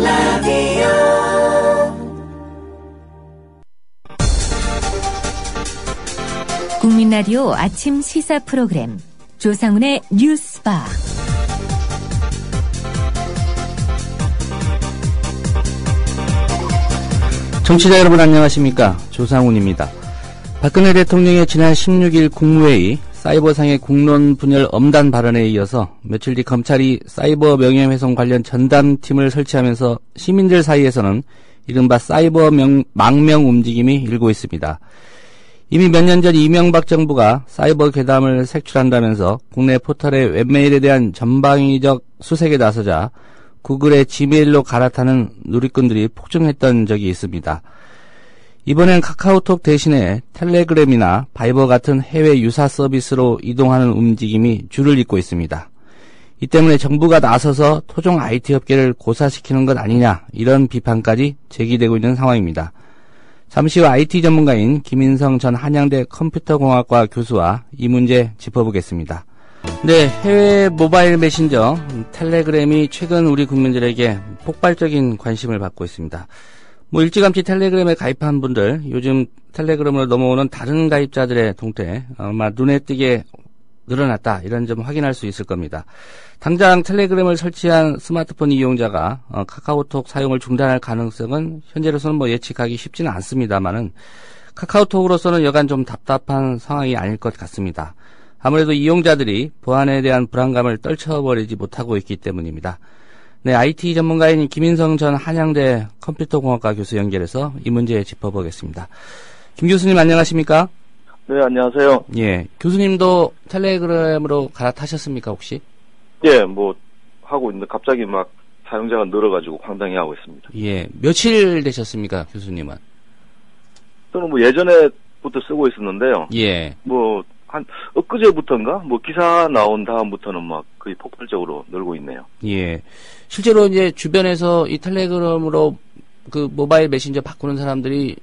라디오 국민 라디오 아침 시사 프로그램 조상훈의 뉴스바. 청취자 여러분 안녕하십니까? 조상훈입니다. 박근혜 대통령의 지난 16일 국무회의 사이버상의 국론 분열 엄단 발언에 이어서 며칠 뒤 검찰이 사이버 명예훼손 관련 전담팀을 설치하면서 시민들 사이에서는 이른바 사이버 망명 움직임이 일고 있습니다. 이미 몇 년 전 이명박 정부가 사이버 괴담을 색출한다면서 국내 포털의 웹메일에 대한 전방위적 수색에 나서자 구글의 지메일로 갈아타는 누리꾼들이 폭증했던 적이 있습니다. 이번엔 카카오톡 대신에 텔레그램이나 바이버 같은 해외 유사 서비스로 이동하는 움직임이 줄을 잇고 있습니다. 이 때문에 정부가 나서서 토종 IT 업계를 고사시키는 것 아니냐, 이런 비판까지 제기되고 있는 상황입니다. 잠시 후 IT 전문가인 김인성 전 한양대 컴퓨터공학과 교수와 이 문제 짚어보겠습니다. 네, 해외 모바일 메신저 텔레그램이 최근 우리 국민들에게 폭발적인 관심을 받고 있습니다. 일찌감치 텔레그램에 가입한 분들, 요즘 텔레그램으로 넘어오는 다른 가입자들의 동태 아마 눈에 띄게 늘어났다, 이런 점 확인할 수 있을 겁니다. 당장 텔레그램을 설치한 스마트폰 이용자가 카카오톡 사용을 중단할 가능성은 현재로서는 예측하기 쉽지는 않습니다만은 카카오톡으로서는 여간 좀 답답한 상황이 아닐 것 같습니다. 아무래도 이용자들이 보안에 대한 불안감을 떨쳐버리지 못하고 있기 때문입니다. 네, IT 전문가인 김인성 전 한양대 컴퓨터공학과 교수 연결해서 이 문제 짚어보겠습니다. 김 교수님 안녕하십니까? 네, 안녕하세요. 예, 교수님도 텔레그램으로 갈아타셨습니까, 혹시? 예, 하고 있는데 갑자기 사용자가 늘어가지고 황당해 하고 있습니다. 예, 며칠 되셨습니까, 교수님은? 저는 예전에부터 쓰고 있었는데요. 예. 한 엊그제부터인가? 기사 나온 다음부터는 거의 폭발적으로 늘고 있네요. 예. 실제로 이제 주변에서 이 텔레그램으로 그 모바일 메신저 바꾸는 사람들이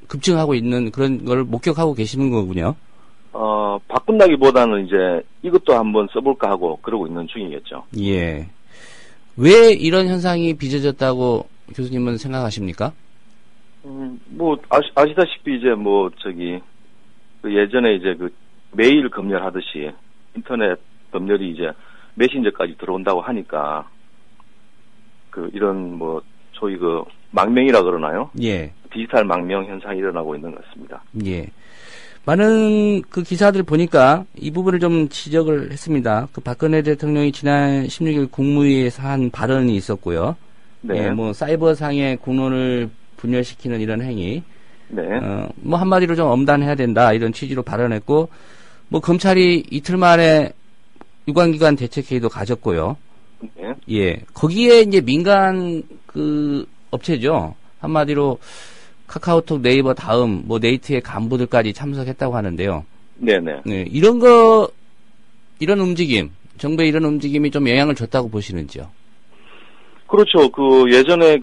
급증하고 있는 그런 걸 목격하고 계시는 거군요. 바꾼다기보다는 이제 이것도 한번 써볼까 하고 그러고 있는 중이겠죠. 예. 왜 이런 현상이 빚어졌다고 교수님은 생각하십니까? 아시다시피 이제 예전에 이제 메일 검열하듯이 인터넷 검열이 이제 메신저까지 들어온다고 하니까 이런 소위 망명이라 그러나요? 예. 디지털 망명 현상이 일어나고 있는 것 같습니다. 예. 많은 기사들 보니까 이 부분을 좀 지적을 했습니다. 박근혜 대통령이 지난 16일 국무회의에서 한 발언이 있었고요. 네. 예, 사이버상의 국론을 분열시키는 이런 행위. 네. 한마디로 좀 엄단해야 된다, 이런 취지로 발언했고, 검찰이 이틀 만에 유관기관 대책회의도 가졌고요. 네. 예. 거기에 이제 민간 업체죠. 한마디로 카카오톡, 네이버 다음, 네이트의 간부들까지 참석했다고 하는데요. 네네. 네. 이런 움직임, 정부의 이런 움직임이 좀 영향을 줬다고 보시는지요? 그렇죠. 예전에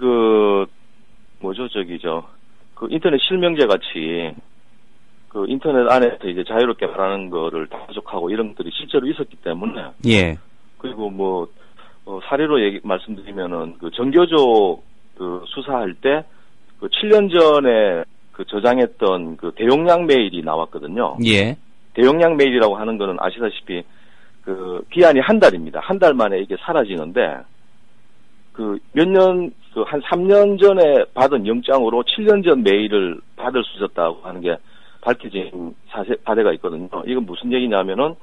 인터넷 실명제 같이 인터넷 안에서 이제 자유롭게 말하는 거를 다 부족하고 이런 것들이 실제로 있었기 때문에. 예. 그리고 사례로 말씀드리면은 정교조 수사할 때 7년 전에 저장했던 대용량 메일이 나왔거든요. 예. 대용량 메일이라고 하는 거는 아시다시피 기한이 한 달입니다. 한 달 만에 이게 사라지는데 한 3년 전에 받은 영장으로 7년 전 메일을 받을 수 있었다고 하는 게 밝혀진 사례가 있거든요. 이건 무슨 얘기냐면은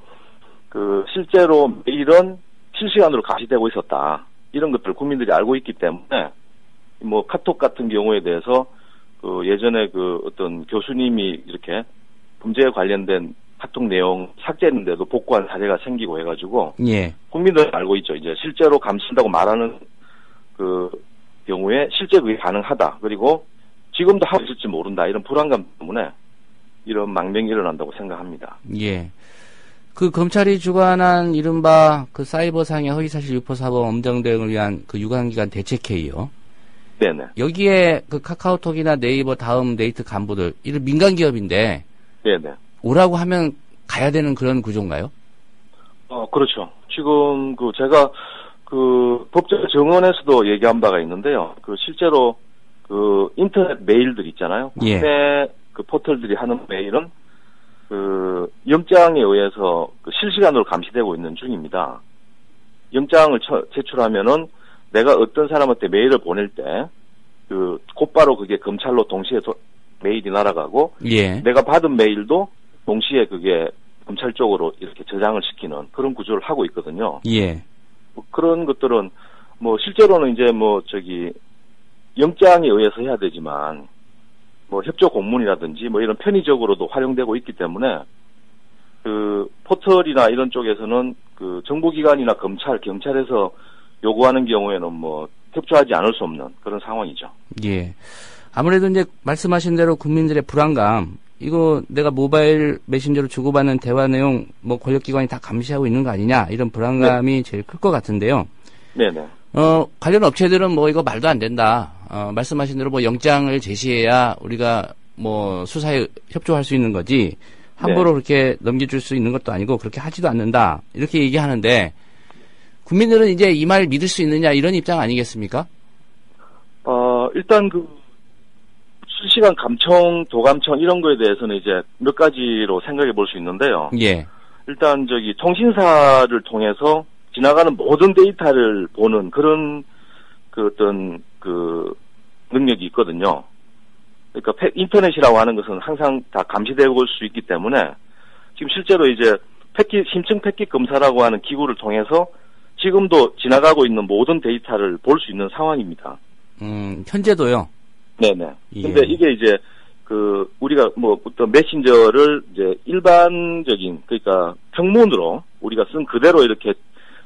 실제로 메일은 실시간으로 가시되고 있었다. 이런 것들을 국민들이 알고 있기 때문에 카톡 같은 경우에 대해서 예전에 어떤 교수님이 이렇게 범죄에 관련된 카톡 내용 삭제했는데도 복구한 사례가 생기고 해가지고. 예. 국민들은 알고 있죠. 이제 실제로 감춘다고 말하는 경우에 실제 그게 가능하다. 그리고 지금도 하고 있을지 모른다. 이런 불안감 때문에 이런 망명이 일어난다고 생각합니다. 예. 검찰이 주관한 이른바 사이버상의 허위사실 유포사범 엄정 대응을 위한 유관기관 대책회의요. 네네. 여기에 카카오톡이나 네이버 다음 네이트 간부들, 이런 민간 기업인데. 네네. 오라고 하면 가야 되는 그런 구조인가요? 그렇죠. 지금 제가 그 법적 정원에서도 얘기한 바가 있는데요. 그 실제로 그 인터넷 메일들 있잖아요. 예. 국내 그 포털들이 하는 메일은 그 영장에 의해서 그 실시간으로 감시되고 있는 중입니다. 영장을 제출하면은 내가 어떤 사람한테 메일을 보낼 때 그 곧바로 그게 검찰로 동시에 메일이 날아가고 예. 내가 받은 메일도 동시에 그게 검찰 쪽으로 이렇게 저장을 시키는 그런 구조를 하고 있거든요. 예. 뭐 그런 것들은 뭐 실제로는 이제 뭐 저기 영장에 의해서 해야 되지만 뭐 협조 공문이라든지 뭐 이런 편의적으로도 활용되고 있기 때문에 그 포털이나 이런 쪽에서는 그 정보기관이나 검찰, 경찰에서 요구하는 경우에는 뭐 협조하지 않을 수 없는 그런 상황이죠. 예. 아무래도 이제 말씀하신 대로 국민들의 불안감, 이거 내가 모바일 메신저로 주고받는 대화 내용 뭐 권력기관이 다 감시하고 있는 거 아니냐, 이런 불안감이 네. 제일 클 것 같은데요. 네네. 관련 업체들은 뭐 이거 말도 안 된다. 말씀하신 대로 뭐 영장을 제시해야 우리가 뭐 수사에 협조할 수 있는 거지, 함부로 그렇게 넘겨줄 수 있는 것도 아니고 그렇게 하지도 않는다, 이렇게 얘기하는데, 국민들은 이제 이 말 믿을 수 있느냐, 이런 입장 아니겠습니까? 일단 그 실시간 감청, 도감청 이런 거에 대해서는 이제 몇 가지로 생각해 볼 수 있는데요. 예. 일단 저기 통신사를 통해서 지나가는 모든 데이터를 보는 그런 그 어떤 그 능력이 있거든요. 그러니까 인터넷이라고 하는 것은 항상 다 감시되고 올 수 있기 때문에 지금 실제로 이제 심층 패킷 검사라고 하는 기구를 통해서 지금도 지나가고 있는 모든 데이터를 볼 수 있는 상황입니다. 현재도요? 네네. 예. 근데 이게 이제 그 우리가 뭐 어떤 메신저를 이제 일반적인, 그러니까 평문으로 우리가 쓴 그대로 이렇게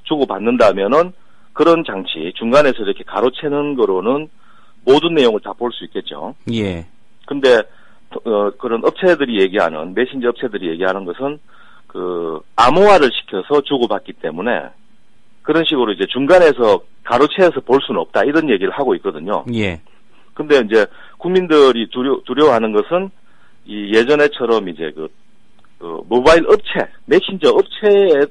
주고받는다면은 그런 장치 중간에서 이렇게 가로채는 거로는 모든 내용을 다 볼 수 있겠죠. 예. 근데 그런 업체들이 얘기하는, 메신저 업체들이 얘기하는 것은 그 암호화를 시켜서 주고받기 때문에 그런 식으로 이제 중간에서 가로채서 볼 수는 없다, 이런 얘기를 하고 있거든요. 예. 근데 이제 국민들이 두려워하는 것은 이 예전에처럼 이제 그 모바일 업체, 메신저 업체의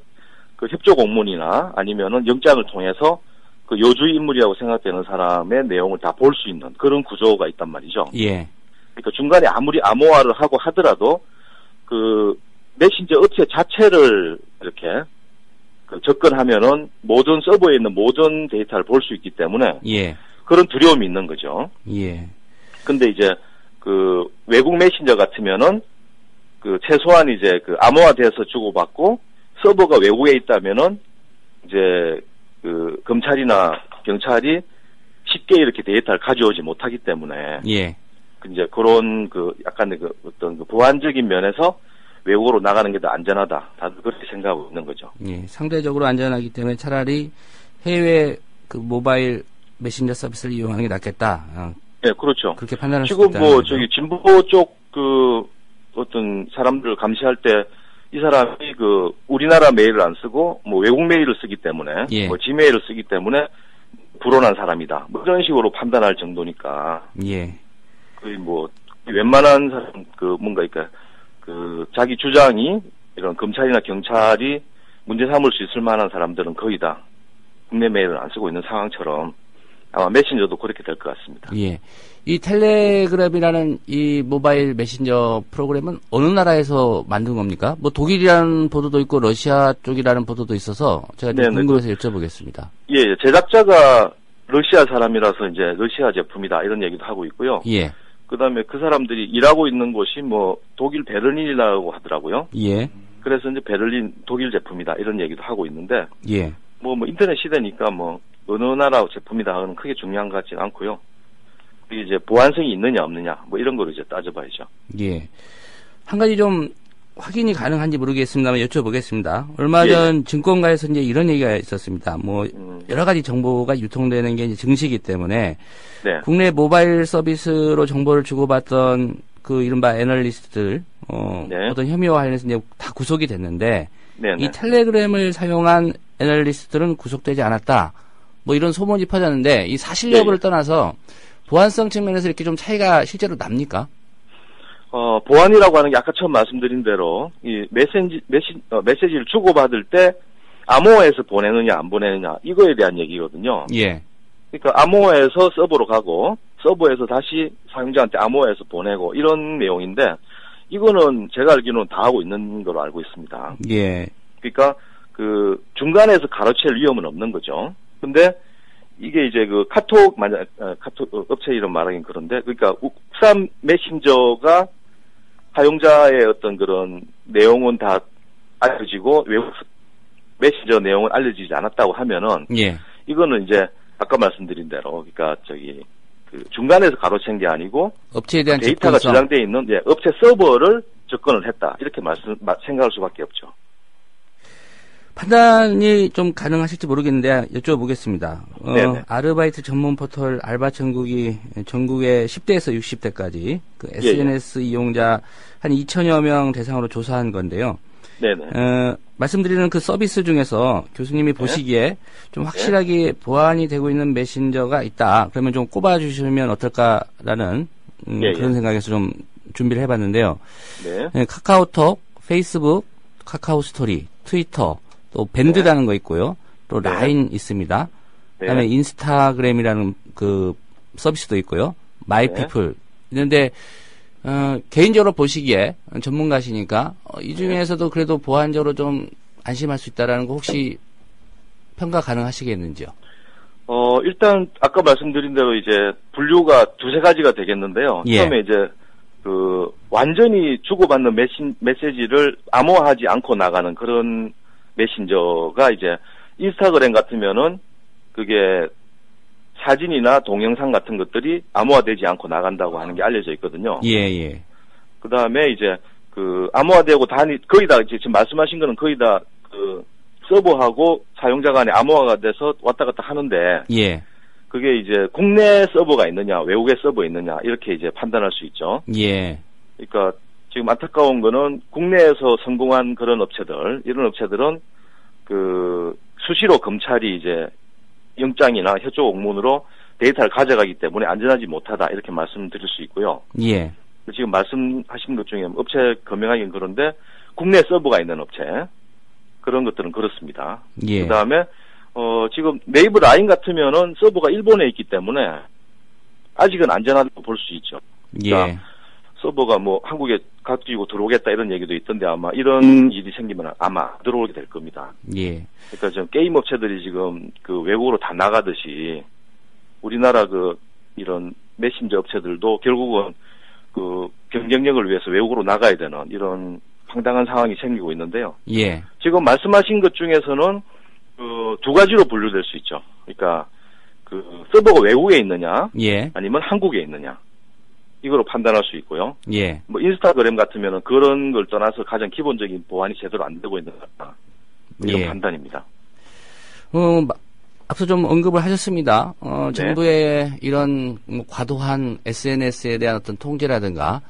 그 협조 공문이나 아니면은 영장을 통해서 그 요주의 인물이라고 생각되는 사람의 내용을 다 볼 수 있는 그런 구조가 있단 말이죠. 예. 그러니까 중간에 아무리 암호화를 하고 하더라도 그 메신저 업체 자체를 이렇게 그 접근하면은 모든 서버에 있는 모든 데이터를 볼 수 있기 때문에 예. 그런 두려움이 있는 거죠. 예. 근데 이제 그 외국 메신저 같으면은 그 최소한 이제 그 암호화돼서 주고받고 서버가 외국에 있다면은 이제 그 검찰이나 경찰이 쉽게 이렇게 데이터를 가져오지 못하기 때문에 예. 이제 그런 그 약간의 그 어떤 그 보안적인 면에서 외국으로 나가는 게 더 안전하다, 다들 그렇게 생각하고 있는 거죠. 예. 상대적으로 안전하기 때문에 차라리 해외 그 모바일 메신저 서비스를 이용하는 게 낫겠다. 네, 그렇죠. 그렇게 판단할 수 지금 있다는 뭐 거죠. 저기 진보 쪽 그 어떤 사람들을 감시할 때 이 사람이 그 우리나라 메일을 안 쓰고 뭐 외국 메일을 쓰기 때문에 예. 뭐 지메일을 쓰기 때문에 불온한 사람이다, 뭐 이런 식으로 판단할 정도니까 예. 거의 뭐 웬만한 사람 그 뭔가 그러니까 그 자기 주장이 이런 검찰이나 경찰이 문제 삼을 수 있을 만한 사람들은 거의 다 국내 메일을 안 쓰고 있는 상황처럼 아마 메신저도 그렇게 될 것 같습니다. 예. 이 텔레그램이라는 이 모바일 메신저 프로그램은 어느 나라에서 만든 겁니까? 뭐 독일이라는 보도도 있고 러시아 쪽이라는 보도도 있어서 제가 좀 궁금해서 여쭤보겠습니다. 예, 제작자가 러시아 사람이라서 이제 러시아 제품이다, 이런 얘기도 하고 있고요. 예. 그다음에 그 사람들이 일하고 있는 곳이 뭐 독일 베를린이라고 하더라고요. 예. 그래서 이제 베를린 독일 제품이다, 이런 얘기도 하고 있는데 예. 뭐 인터넷 시대니까 뭐 어느 나라 제품이다 하는 크게 중요한 것 같지는 않고요. 이게 이제 보안성이 있느냐 없느냐 뭐 이런 거를 이제 따져봐야죠. 예. 한 가지 좀 확인이 가능한지 모르겠습니다만 여쭤보겠습니다. 얼마 전 증권가에서 이제 이런 얘기가 있었습니다. 뭐 여러 가지 정보가 유통되는 게 이제 증시이기 때문에 네. 국내 모바일 서비스로 정보를 주고받던 그 이른바 애널리스트들 네. 어떤 혐의와 관련해서 이제 다 구속이 됐는데 네네. 이 텔레그램을 사용한 애널리스트들은 구속되지 않았다. 뭐 이런 소문이 퍼졌는데 이 사실 여부를 떠나서 보안성 측면에서 이렇게 좀 차이가 실제로 납니까? 보안이라고 하는 게 아까 처음 말씀드린 대로 이 메시지를 주고받을 때 암호화해서 보내느냐 안 보내느냐 이거에 대한 얘기거든요. 예. 그러니까 암호화해서 서버로 가고 서버에서 다시 사용자한테 암호화해서 보내고 이런 내용인데 이거는 제가 알기로는 다 하고 있는 걸로 알고 있습니다. 예. 그러니까 그 중간에서 가로챌 위험은 없는 거죠. 근데 이게 이제 그 카톡 업체 이름 말하긴 그런데 그러니까 국산 메신저가 사용자의 어떤 그런 내용은 다 알려지고 외국 메신저 내용은 알려지지 않았다고 하면은 예. 이거는 이제 아까 말씀드린 대로 그러니까 그 중간에서 가로챈 게 아니고 업체에 대한 데이터가 접근성. 저장되어 있는 업체 서버를 접근을 했다 이렇게 생각할 수밖에 없죠. 판단이 좀 가능하실지 모르겠는데 여쭤보겠습니다. 아르바이트 전문 포털 알바천국이 전국의 10대에서 60대까지 그 SNS 이용자 한 2천여 명 대상으로 조사한 건데요. 네네. 말씀드리는 그 서비스 중에서 교수님이 보시기에 좀 확실하게 보완이 되고 있는 메신저가 있다. 그러면 좀 꼽아주시면 어떨까라는 그런 생각에서 좀 준비를 해봤는데요. 네. 카카오톡, 페이스북, 카카오 스토리, 트위터, 또 밴드라는 거 있고요. 또 라인 있습니다. 그다음에 인스타그램이라는 그 서비스도 있고요. 마이피플 있는데 개인적으로 보시기에 전문가시니까 이 중에서도 그래도 보안적으로 좀 안심할 수 있다라는 거 혹시 평가 가능하시겠는지요? 일단 아까 말씀드린 대로 이제 분류가 두세 가지가 되겠는데요. 예. 처음에 이제 그 완전히 주고받는 메시지를 암호화하지 않고 나가는 그런 메신저가 이제 인스타그램 같으면은 그게 사진이나 동영상 같은 것들이 암호화되지 않고 나간다고 하는 게 알려져 있거든요. 예. 그 다음에 이제 그 암호화되고 거의 다 지금 말씀하신 거는 거의 다 그 서버하고 사용자 간에 암호화가 돼서 왔다 갔다 하는데. 예. 그게 이제 국내 서버가 있느냐, 외국의 서버 있느냐 이렇게 이제 판단할 수 있죠. 예. 그러니까 지금 안타까운 거는 국내에서 성공한 그런 업체들, 이런 업체들은 그 수시로 검찰이 이제 영장이나 협조 공문으로 데이터를 가져가기 때문에 안전하지 못하다 이렇게 말씀드릴 수 있고요. 예. 지금 말씀하신 것 중에 업체 검명하기는 그런데 국내 서버가 있는 업체 그런 것들은 그렇습니다. 예. 그다음에 지금 네이버 라인 같으면은 서버가 일본에 있기 때문에 아직은 안전하다고 볼 수 있죠. 그러니까 예. 서버가 뭐 한국에 가지고 들어오겠다 이런 얘기도 있던데 아마 이런 일이 생기면 아마 들어오게 될 겁니다. 예. 그러니까 지금 게임 업체들이 지금 그 외국으로 다 나가듯이 우리나라 그 이런 메신저 업체들도 결국은 그 경쟁력을 위해서 외국으로 나가야 되는 이런 황당한 상황이 생기고 있는데요. 예. 지금 말씀하신 것 중에서는 그 두 가지로 분류될 수 있죠. 그러니까 그 서버가 외국에 있느냐, 예. 아니면 한국에 있느냐 이거로 판단할 수 있고요. 예. 뭐 인스타그램 같으면은 그런 걸 떠나서 가장 기본적인 보안이 제대로 안 되고 있는 것 같다. 이런 예. 판단입니다. 앞서 좀 언급을 하셨습니다. 정부의 이런 뭐 과도한 SNS에 대한 어떤 통제라든가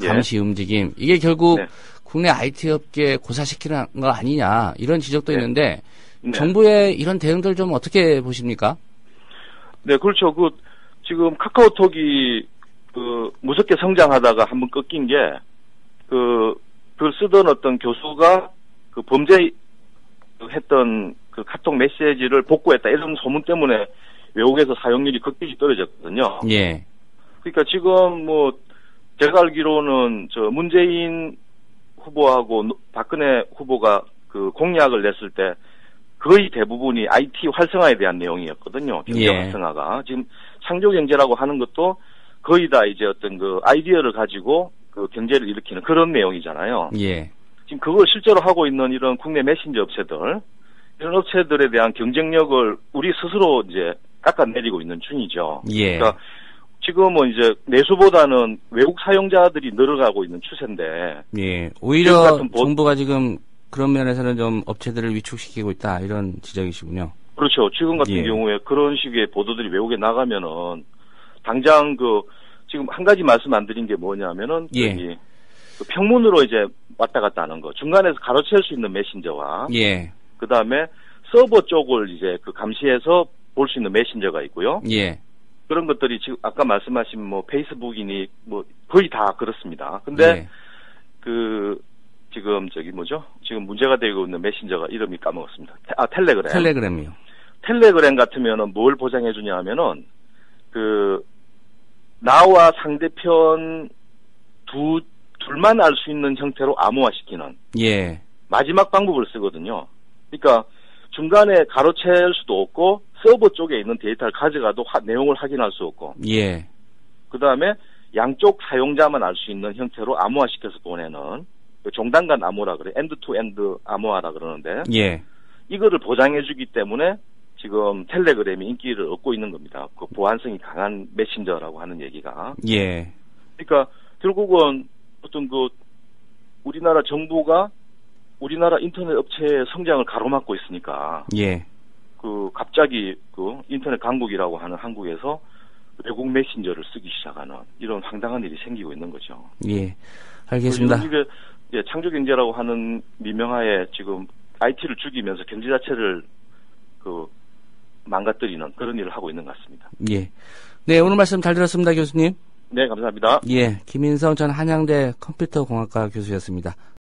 감시 움직임 이게 결국 국내 IT 업계 고사시키는 거 아니냐 이런 지적도 있는데 정부의 이런 대응들 좀 어떻게 보십니까? 네, 그렇죠. 지금 카카오톡이 무섭게 성장하다가 한번 꺾인 게 그걸 쓰던 어떤 교수가 그 범죄 했던 그 카톡 메시지를 복구했다 이런 소문 때문에 외국에서 사용률이 극히 떨어졌거든요. 예. 그러니까 지금 뭐 제가 알기로는 저 문재인 후보하고 박근혜 후보가 그 공약을 냈을 때 거의 대부분이 IT 활성화에 대한 내용이었거든요. 경제 예. 활성화가. 지금 창조 경제라고 하는 것도 거의 다 이제 어떤 그 아이디어를 가지고 그 경제를 일으키는 그런 내용이잖아요. 예. 지금 그걸 실제로 하고 있는 이런 국내 메신저 업체들, 이런 업체들에 대한 경쟁력을 우리 스스로 이제 깎아내리고 있는 중이죠. 예. 그러니까 지금은 이제 내수보다는 외국 사용자들이 늘어가고 있는 추세인데. 예. 오히려 정부가 지금 그런 면에서는 좀 업체들을 위축시키고 있다 이런 지적이시군요. 그렇죠. 지금 같은 경우에 그런 식의 보도들이 외국에 나가면은 당장 지금 한 가지 말씀 안 드린 게 뭐냐면은 그 평문으로 이제 왔다 갔다 하는 거, 중간에서 가로챌 수 있는 메신저와 그 다음에 서버 쪽을 이제 그 감시해서 볼 수 있는 메신저가 있고요. 예. 그런 것들이 지금 아까 말씀하신 뭐 페이스북이니 뭐 거의 다 그렇습니다. 근데 지금 지금 문제가 되고 있는 메신저가 이름이 까먹었습니다. 텔레그램. 텔레그램이요. 텔레그램 같으면은 뭘 보장해 주냐 하면은 나와 상대편 둘만 알 수 있는 형태로 암호화시키는 예. 마지막 방법을 쓰거든요. 그러니까 중간에 가로챌 수도 없고 서버 쪽에 있는 데이터를 가져가도 내용을 확인할 수 없고. 예. 그다음에 양쪽 사용자만 알 수 있는 형태로 암호화시켜서 보내는 종단간 암호라 그래. 엔드 투 엔드 암호화라 그러는데. 예. 이거를 보장해 주기 때문에 지금 텔레그램이 인기를 얻고 있는 겁니다. 그 보안성이 강한 메신저라고 하는 얘기가. 예. 그러니까 결국은 어떤 우리나라 정부가 우리나라 인터넷 업체의 성장을 가로막고 있으니까. 예. 갑자기 인터넷 강국이라고 하는 한국에서 외국 메신저를 쓰기 시작하는 이런 황당한 일이 생기고 있는 거죠. 예. 알겠습니다. 이게 창조 경제라고 하는 미명하에 지금 IT를 죽이면서 경제 자체를 망가뜨리는 그런 일을 하고 있는 것 같습니다. 예. 네, 오늘 말씀 잘 들었습니다, 교수님. 네, 감사합니다. 예. 김인성 전 한양대 컴퓨터공학과 교수였습니다.